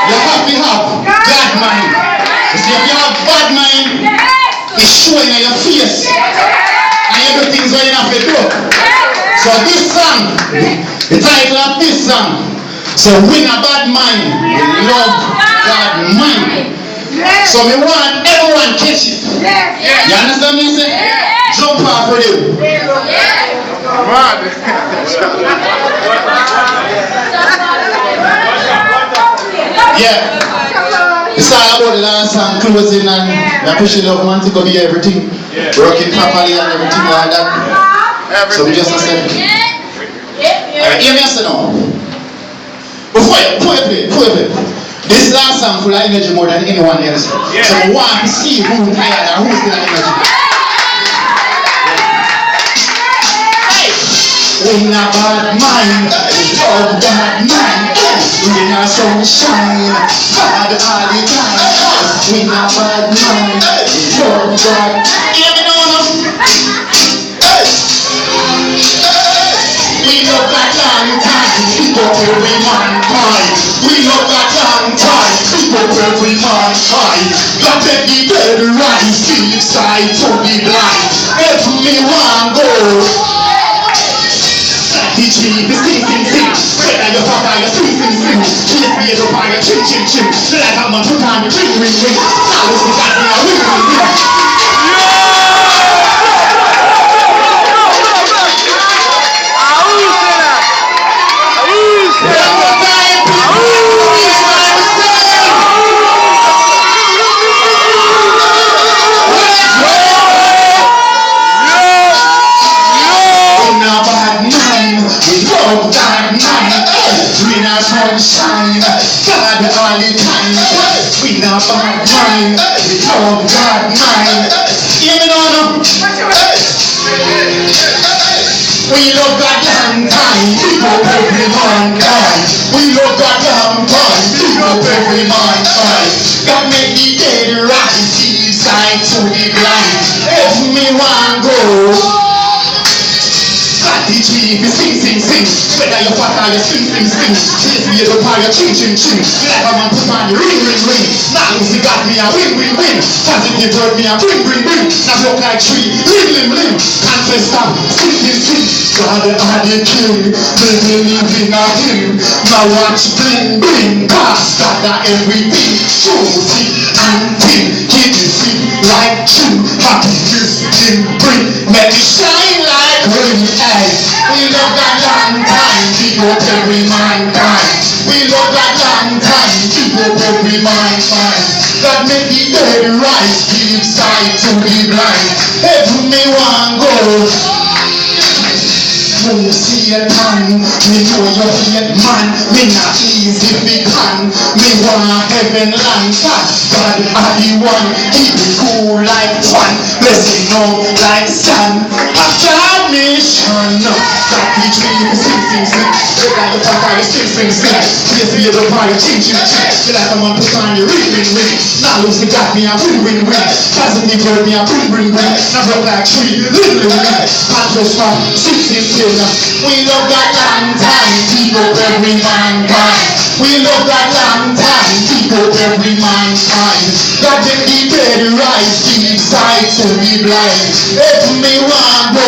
You have to have God mind. You see, if you have bad mind, it's showing in your face. And you do things that you have to do. So this song, the title of this song, so win a bad mind, love God mind. So we want everyone catch it. You understand me? Say? Jump off with you. Yeah. It's all about the last song closing and we're pushing love man to go be everything. Working properly and everything like that. So we just said. Alright, hear me say now. Before you play. This last song full of energy more than anyone else. So I want to see who's tired and who's still energy. Hey! We not bad mind, love God mind. We not sunshine, God all the time. We not bad mind, love God. Hear me now. We love that long time, people every mankind. We love that long time, people every mankind. God let the dead rise, keep sight to the blind. Let me one go. The tree is sing. Whether you're fat or you're sing. Kiss me as a fire, chin. Like I'm on two times, ring. Now listen, got me a ring. Sunshine, God all the time. We not bad mind, we love God mind. Hear me now. We love God long time, people every mankind. We love God long time, people every mankind. God make the dead rise, give sight to the blind. If me want go. The tree is sing. Whether you're fat or you're sing. Chase me as a fire, chin. Like a man put on the ring. Now you got me a win. Positive word me a bring. Now look like tree, ling. Confess stop, sing. God are the king, we believe in him. Now watch bling. Cause God are everything. Choosy and thing, keep it sweet like true. Happiness in bring, make it shine like rain. We love that long time, people every mankind. We love that long time, people every mankind. God make the dead rise, give sight to the blind. Every me one go. You see a man, me know you hate man. Me not easy if me can. Me want heaven land fast. God are the one, keep it cool like fun. Blessing no like sun. After mission, got the tree sing. Whether you talk or you sing. Place me the fire, chin. Feel like I'm on put on the ring. Now Lucy got me a win. Positive word me a bring. Now look like tree, ling. Confess stop, sing. We love that long time, people every mankind. We love that long time, people every mankind. God make the dead rise, give sight to the blind. Let me one go.